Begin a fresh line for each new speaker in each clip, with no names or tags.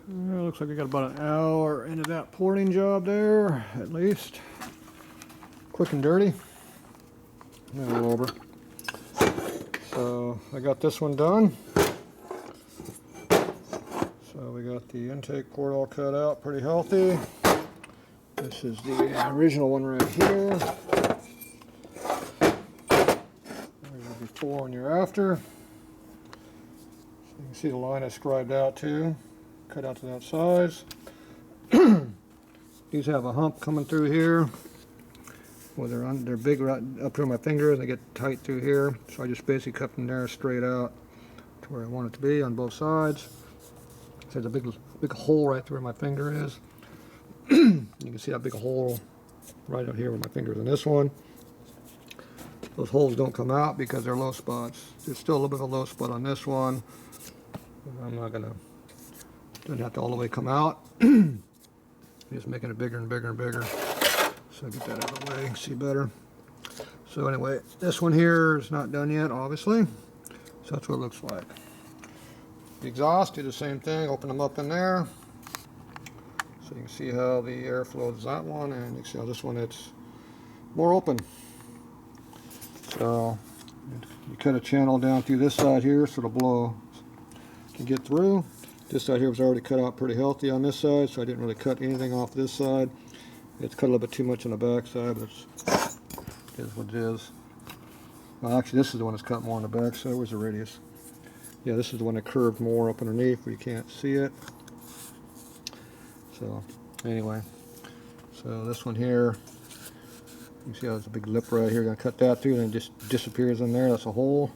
Looks like I got about an hour into that porting job there, at least. Quick and dirty. A little over. So I got this one done. So we got the intake port all cut out, pretty healthy. This is the original one right here. There's your before and your after. So you can see the line I scribed out too, cut out to that size. These have a hump coming through here. Well, they're big right up through my fingers. They get tight through here, so I just basically cut them there straight out to where I want it to be on both sides. So there's a big hole right through where my finger is. You can see that big hole right out here where my finger is in this one. Those holes don't come out because they're low spots. There's still a little bit of a low spot on this one. I'm not gonna, doesn't have to all the way come out. Just making it bigger and bigger and bigger. So get that out of the way, you can see better. So anyway, this one here is not done yet, obviously. So that's what it looks like. The exhaust, do the same thing, open them up in there. So you can see how the air flows that one, and you can see how this one, it's more open. So you cut a channel down through this side here so it'll blow, can get through. This side here was already cut out pretty healthy on this side, so I didn't really cut anything off this side. It's cut a little bit too much on the back side, but it is what it is. Well, actually, this is the one that's cut more on the back side. Where's the radius? Yeah, this is the one that curved more up underneath where you can't see it. So, anyway. So this one here, you can see how there's a big lip right here. Gonna cut that through, and it just disappears in there. That's a hole.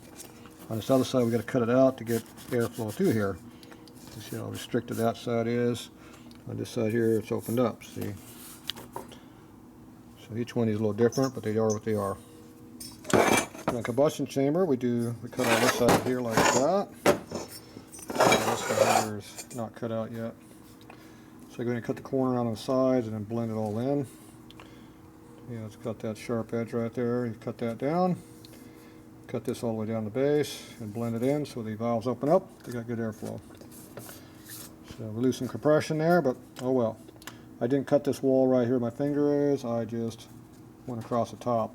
On this other side, we got to cut it out to get airflow through here. You see how restricted that side is. On this side here, it's opened up. See. So each one is a little different, but they are what they are. In the combustion chamber, we cut all this out here like that. This one here is not cut out yet. So go ahead and cut the corner on the sides and then blend it all in. Yeah, let's cut that sharp edge right there. You cut that down. Cut this all the way down the base and blend it in so the valves open up. They got good airflow. So we lose some compression there, but oh well. I didn't cut this wall right here my finger is, I just went across the top.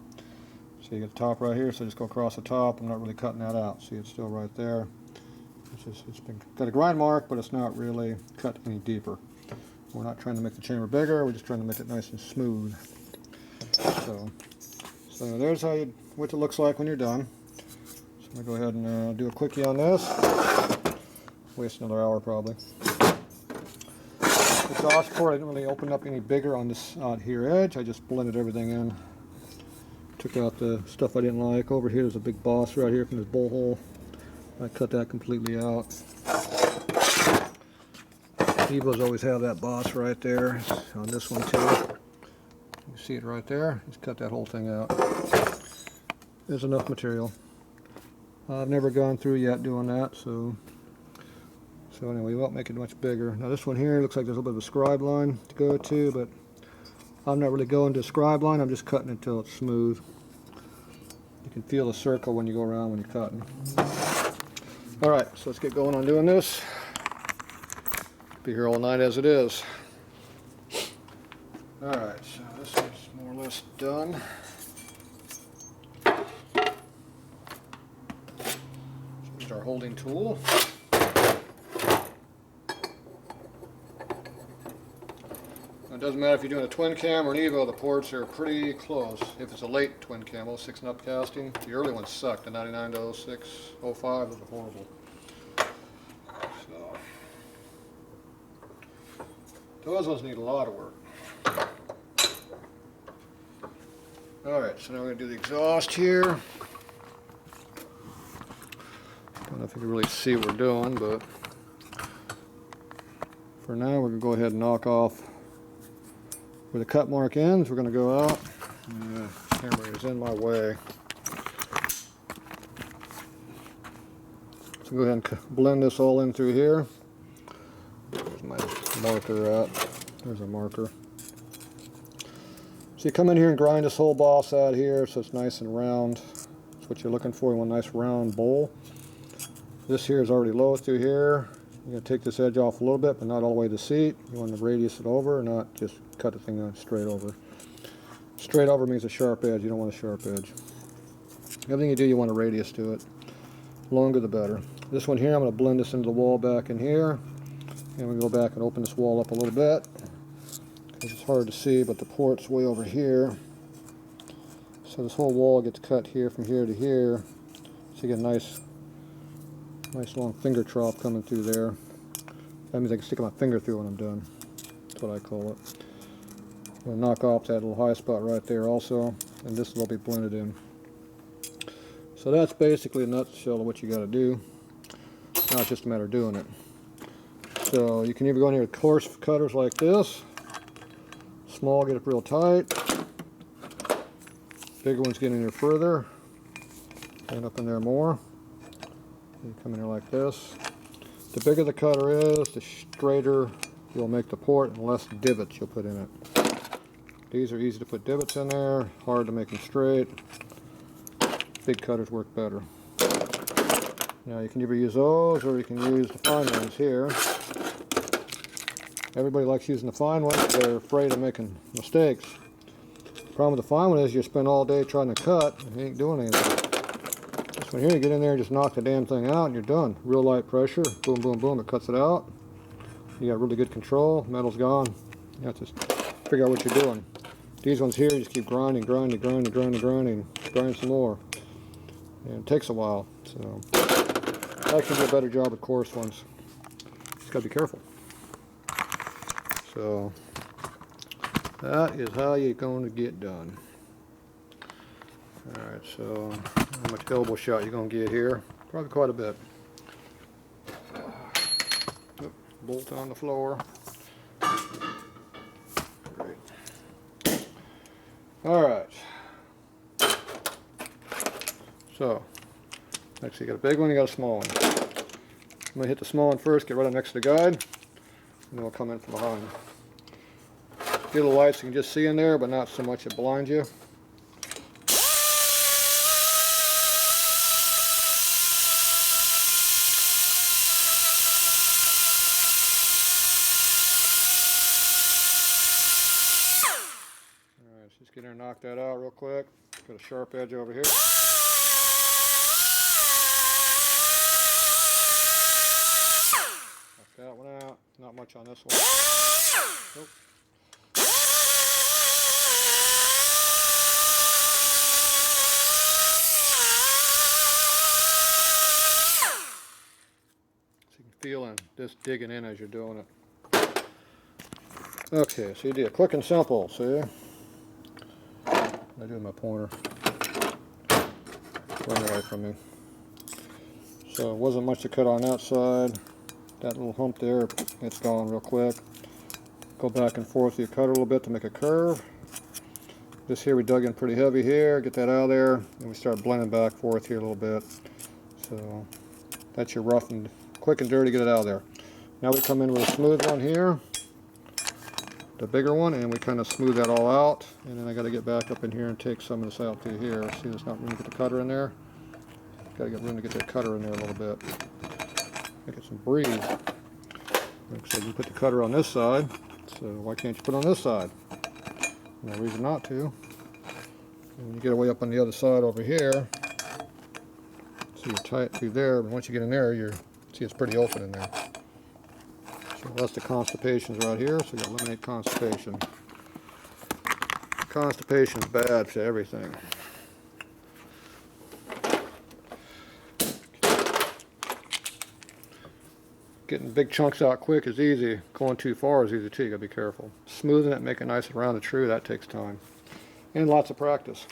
So you get the top right here, so just go across the top. I'm not really cutting that out. See, it's still right there. It's been got a grind mark, but it's not really cut any deeper. We're not trying to make the chamber bigger, we're just trying to make it nice and smooth. So there's what it looks like when you're done. So I'm going to go ahead and do a quickie on this. Waste another hour probably. Exhaust port, I didn't really open up any bigger on this out here edge. I just blended everything in. Took out the stuff I didn't like. Over here there's a big boss right here from this bowl hole. I cut that completely out. Evos always have that boss right there. On this one too. You see it right there. Just cut that whole thing out. There's enough material. I've never gone through yet doing that, so anyway, we won't make it much bigger. Now this one here looks like there's a little bit of a scribe line to go to, but I'm not really going to a scribe line. I'm just cutting it until it's smooth. You can feel the circle when you go around when you're cutting. All right, so let's get going on doing this. Be here all night as it is. All right, so this is more or less done. Here's our holding tool. It doesn't matter if you're doing a twin cam or an Evo, the ports are pretty close. If it's a late twin cam, 06 and up casting, the early ones sucked. The 99 to 06, 05, those are horrible. So, those ones need a lot of work. Alright, so now we're going to do the exhaust here. Don't know if you can really see what we're doing, but for now we're going to go ahead and knock off where the cut mark ends. We're going to go out. The camera is in my way. So go ahead and blend this all in through here. There's my marker at. There's a marker. So you come in here and grind this whole boss out here so it's nice and round. That's what you're looking for, one nice round bowl. This here is already low through here. You're going to take this edge off a little bit, but not all the way to the seat. You want to radius it over, not just cut the thing on straight over. Straight over means a sharp edge. You don't want a sharp edge. Everything you do, you want a radius to it. Longer the better. This one here, I'm going to blend this into the wall back in here. And we go back and open this wall up a little bit. Because it's hard to see, but the port's way over here. So this whole wall gets cut here from here to here. So you get a nice long finger trough coming through there. That means I can stick my finger through when I'm done. That's what I call it. I'm going to knock off that little high spot right there also, and this will be blended in. So that's basically a nutshell of what you got to do. Now it's just a matter of doing it. So you can either go in here with coarse cutters like this. Small, get it real tight. Bigger ones get in here further. And up in there more. You come in here like this. The bigger the cutter is, the straighter you'll make the port and less divots you'll put in it. These are easy to put divots in there, hard to make them straight. Big cutters work better. Now you can either use those or you can use the fine ones here. Everybody likes using the fine ones, they're afraid of making mistakes. The problem with the fine one is you spend all day trying to cut and you ain't doing anything. This one here, you get in there and just knock the damn thing out and you're done. Real light pressure, boom, boom, boom, it cuts it out. You got really good control, metal's gone. You have to figure out what you're doing. These ones here, you just keep grinding some more. And it takes a while, so I can do a better job with coarse ones. Just gotta be careful. So that is how you're going to get done. Alright, so how much elbow shot you're going to get here? Probably quite a bit. Bolt on the floor. Great. Alright. So, next you got a big one, you got a small one. I'm going to hit the small one first, get right up next to the guide, and then we'll come in from behind. Get a little light so you can just see in there, but not so much it blinds you. Alright, so just get in there and knock that out real quick. Got a sharp edge over here. That one out, not much on this one. Nope. So you can feel this digging in as you're doing it. Okay, so you do it quick and simple, see? I do my pointer. Run away from me. So it wasn't much to cut on that side. That little hump there, it's gone real quick. Go back and forth with your cutter a little bit to make a curve. This here we dug in pretty heavy here, get that out of there, and we start blending back and forth here a little bit. So that's your rough and quick and dirty, get it out of there. Now we come in with a smooth one here, the bigger one, and we kind of smooth that all out. And then I got to get back up in here and take some of this out through here. See, there's not room to get the cutter in there. Got to get room to get that cutter in there a little bit. Make it some breathe. Like I said, you put the cutter on this side, so why can't you put it on this side? No reason not to. And you get away up on the other side over here, so you're tight through there, but once you get in there, see it's pretty open in there. So that's the constipations right here, so you got to eliminate constipation. Constipation's bad to everything. Getting big chunks out quick is easy. Going too far is easy too. You gotta be careful. Smoothing it, making it nice and round and true, that takes time. And lots of practice.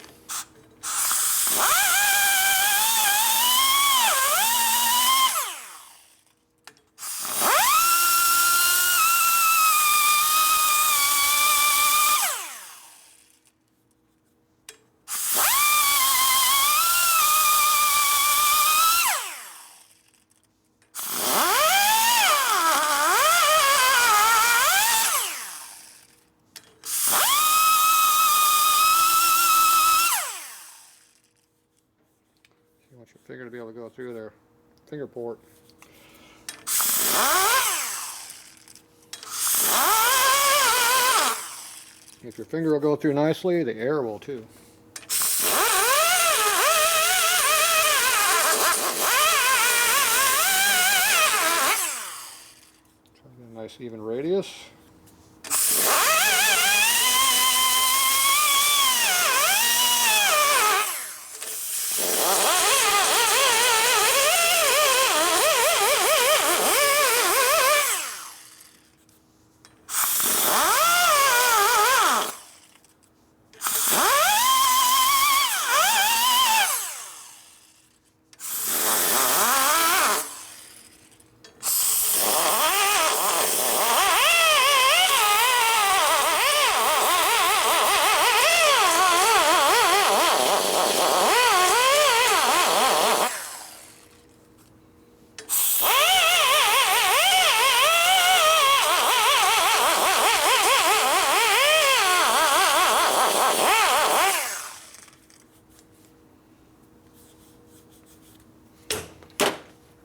You want your finger to be able to go through there. Finger port. If your finger will go through nicely, the air will too. Try to get a nice even radius.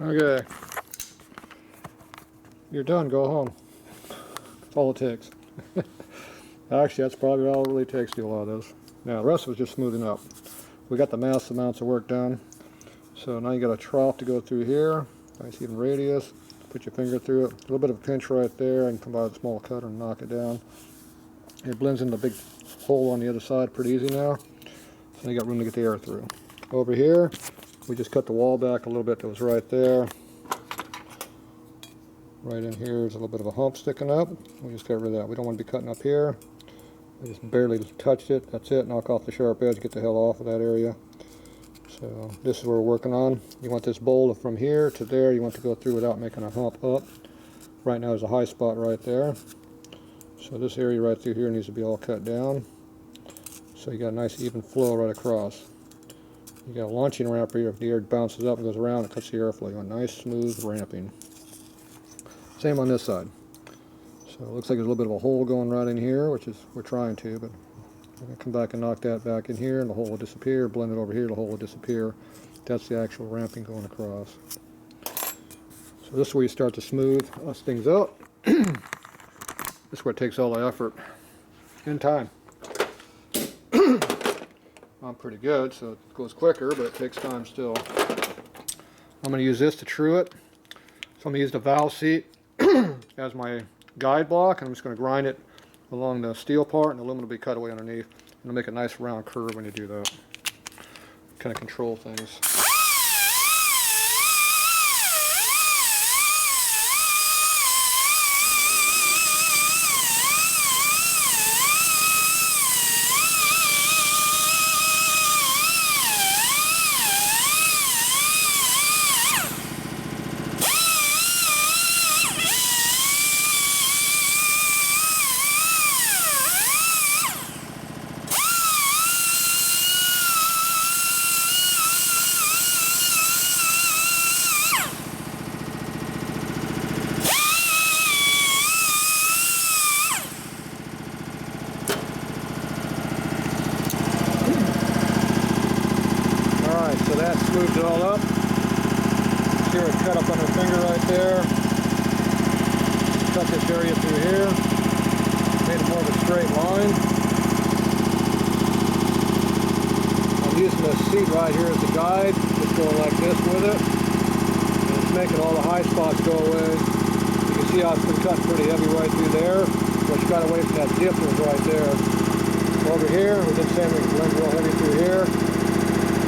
Okay, you're done, go home. That's all it takes. Actually, that's probably all it really takes to do a lot of this. Now, the rest was just smoothing up. We got the mass amounts of work done. So now you got a trough to go through here. Nice even radius. Put your finger through it. A little bit of a pinch right there. I can come by with a small cutter and knock it down. It blends in the big hole on the other side pretty easy now. So you got room to get the air through. Over here, we just cut the wall back a little bit that was right there. Right in here is a little bit of a hump sticking up. We just got rid of that. We don't want to be cutting up here. I just barely touched it. That's it. Knock off the sharp edge. Get the hell off of that area. So this is what we're working on. You want this bowl from here to there. You want to go through without making a hump up. Right now there's a high spot right there. So this area right through here needs to be all cut down. So you got a nice even flow right across. You got a launching ramp here. If the air bounces up and goes around, it cuts the airflow. You want nice smooth ramping. Same on this side. So it looks like there's a little bit of a hole going right in here, which is we're trying to, but I'm going to come back and knock that back in here, and the hole will disappear. Blend it over here, the hole will disappear. That's the actual ramping going across. So this is where you start to smooth us things up. This is where it takes all the effort and time. I'm pretty good, so it goes quicker, but it takes time still. I'm going to use this to true it. So I'm going to use the valve seat as my guide block, and I'm just going to grind it along the steel part, and the aluminum will be cut away underneath. And it'll make a nice round curve when you do that. Kind of control things. So that smoothed it all up. See where it cut up on the finger right there. Cut this area through here. Made it more of a straight line. I'm using the seat right here as a guide. Just going like this with it. And it's making all the high spots go away. You can see how it's been cut pretty heavy right through there. Which got away from that dip that was right there. Over here, we did the same. We can blend real heavy through here.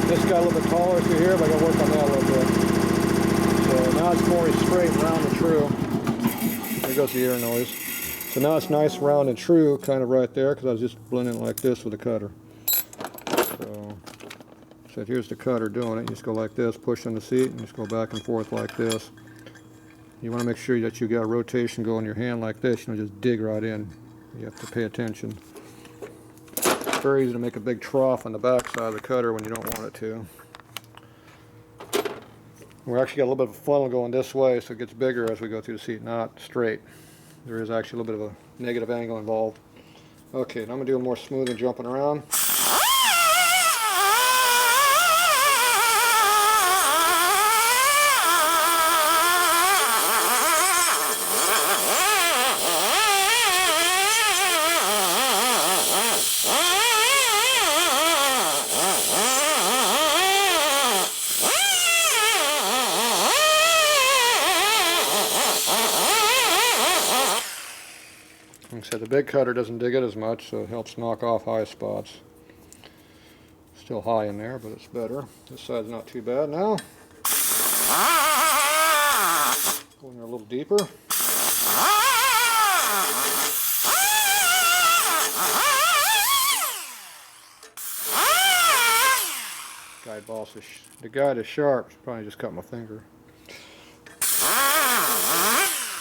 This got a little bit taller through here, but I got to work on that a little bit. So now it's more straight, round, and true. There goes the air noise. So now it's nice, round, and true, kind of right there, because I was just blending like this with a cutter. So here's the cutter doing it. You just go like this, push on the seat, and just go back and forth like this. You want to make sure that you got rotation going in your hand like this. You don't just dig right in. You have to pay attention. It's very easy to make a big trough on the back side of the cutter when you don't want it to. We're actually got a little bit of a funnel going this way, so it gets bigger as we go through the seat, not straight. There is actually a little bit of a negative angle involved. Okay, now I'm going to do more smooth and jumping around. Like I said, the big cutter doesn't dig it as much, so it helps knock off high spots. Still high in there, but it's better. This side's not too bad now. Going there a little deeper. The guide is sharp. Probably just cut my finger.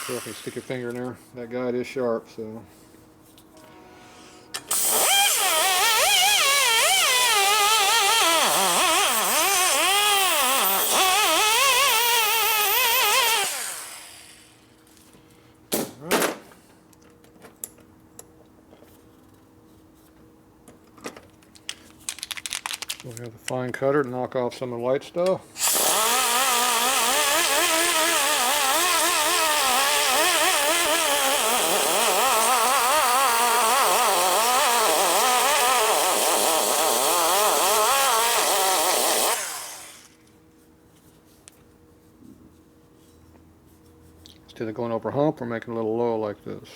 Careful, you stick your finger in there. That guide is sharp, so. We have the fine cutter to knock off some of the light stuff. Instead of going over a hump, we're making a little low like this.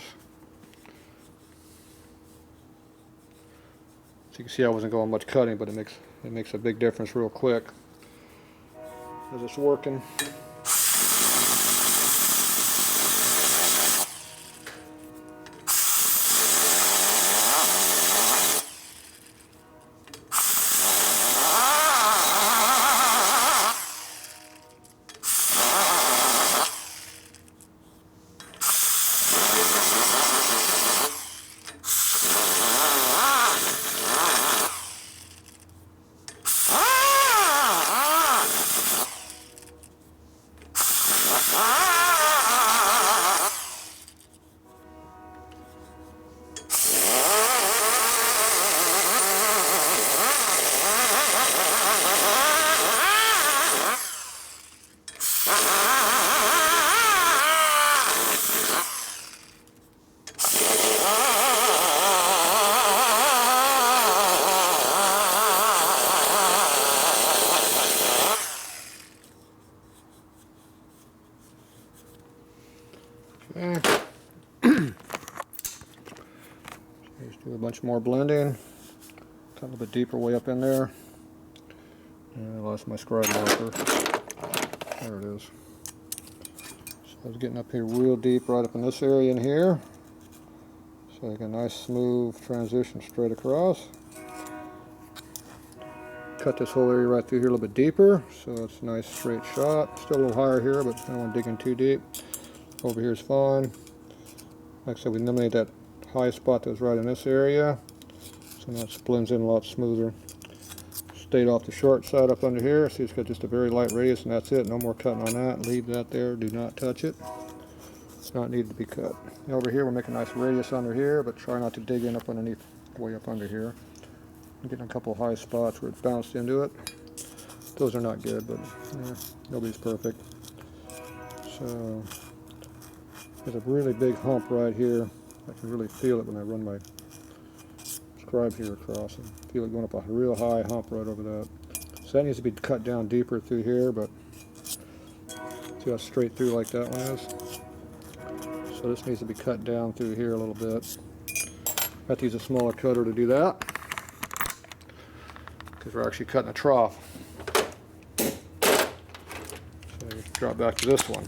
So you can see I wasn't going much cutting, but it makes a big difference real quick as it's working. Okay. Just do a bunch more blending. Cut a little bit deeper way up in there. And I lost my scribe marker. There it is. So I was getting up here real deep right up in this area in here. So I get a nice smooth transition straight across. Cut this whole area right through here a little bit deeper, so it's a nice straight shot. Still a little higher here, but I don't want to dig in too deep. Over here is fine. Like I said, we eliminated that high spot that was right in this area, so now it blends in a lot smoother. Stayed off the short side up under here. See, it's got just a very light radius, and that's it. No more cutting on that. Leave that there. Do not touch it. It's not needed to be cut. And over here, we're making a nice radius under here, but try not to dig in up underneath, way up under here. I'm getting a couple of high spots where it bounced into it. Those are not good, but yeah, nobody's perfect. So there's a really big hump right here. I can really feel it when I run my scribe here across and feel it going up a real high hump right over that. So that needs to be cut down deeper through here, but see how straight through like that one is? So this needs to be cut down through here a little bit. I have to use a smaller cutter to do that, because we're actually cutting a trough. So you drop back to this one.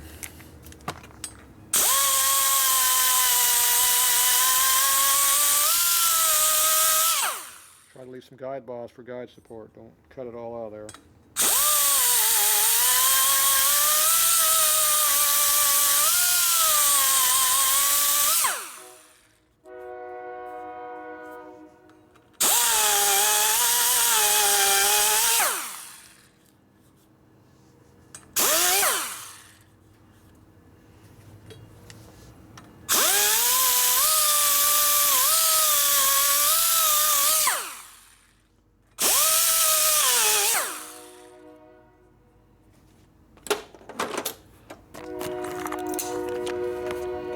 Try to leave some guide bars for guide support. Don't cut it all out of there.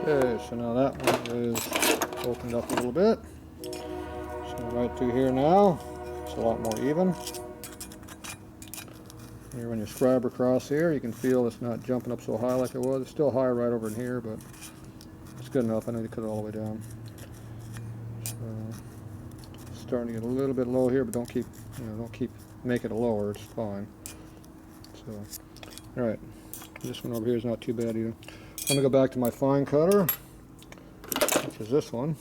Okay, so now that one is opened up a little bit. So right through here now, it's a lot more even. Here when you scribe across here, you can feel it's not jumping up so high like it was. It's still high right over in here, but it's good enough. I need to cut it all the way down. Starting to get a little bit low here, but don't keep make it lower. It's fine. So, all right, this one over here is not too bad either. I'm gonna go back to my fine cutter, which is this one.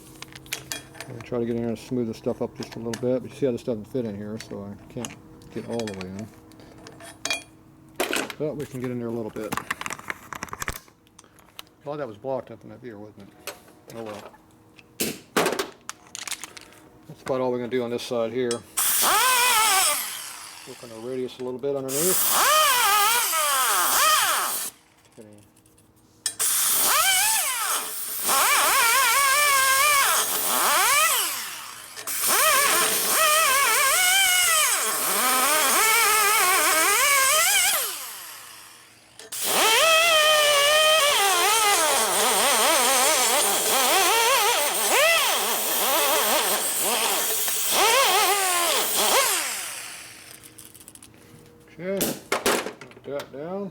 I'm gonna try to get in here and smooth the stuff up just a little bit, but you see how this doesn't fit in here, so I can't get all the way in. But we can get in there a little bit. Well, that was blocked up in that beer, wasn't it? Oh well. That's about all we're going to do on this side here. Work on the radius a little bit underneath. Kidding. Okay, put that down.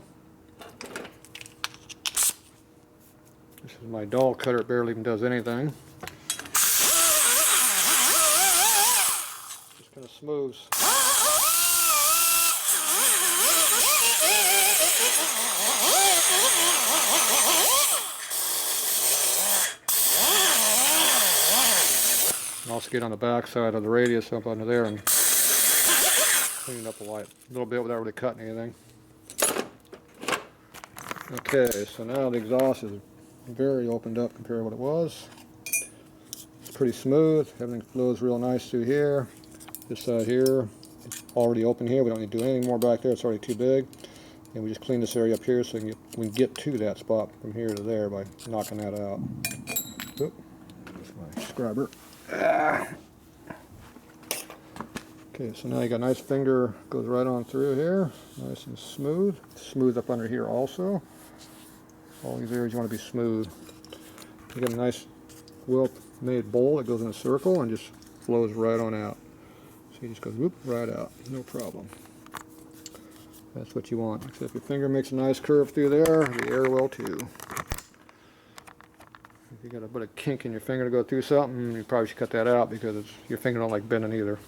This is my doll cutter, it barely even does anything. Just kind of smooths. And also get on the back side of the radius up under there and clean it up a little bit without really cutting anything. Okay, so now the exhaust is very opened up compared to what it was. It's pretty smooth. Everything flows real nice through here. This side here, it's already open here. We don't need to do anything more back there. It's already too big. And we just clean this area up here so we can get to that spot from here to there by knocking that out. Oop, that's my scrubber. Okay, so now you got a nice finger, goes right on through here, nice and smooth. Smooth up under here also. All these areas you want to be smooth. You got a nice well-made bowl that goes in a circle and just flows right on out. So you just go whoop right out, no problem. That's what you want. Except your finger makes a nice curve through there, the air will too. If you got a bit of kink in your finger to go through something, you probably should cut that out because your finger don't like bending either.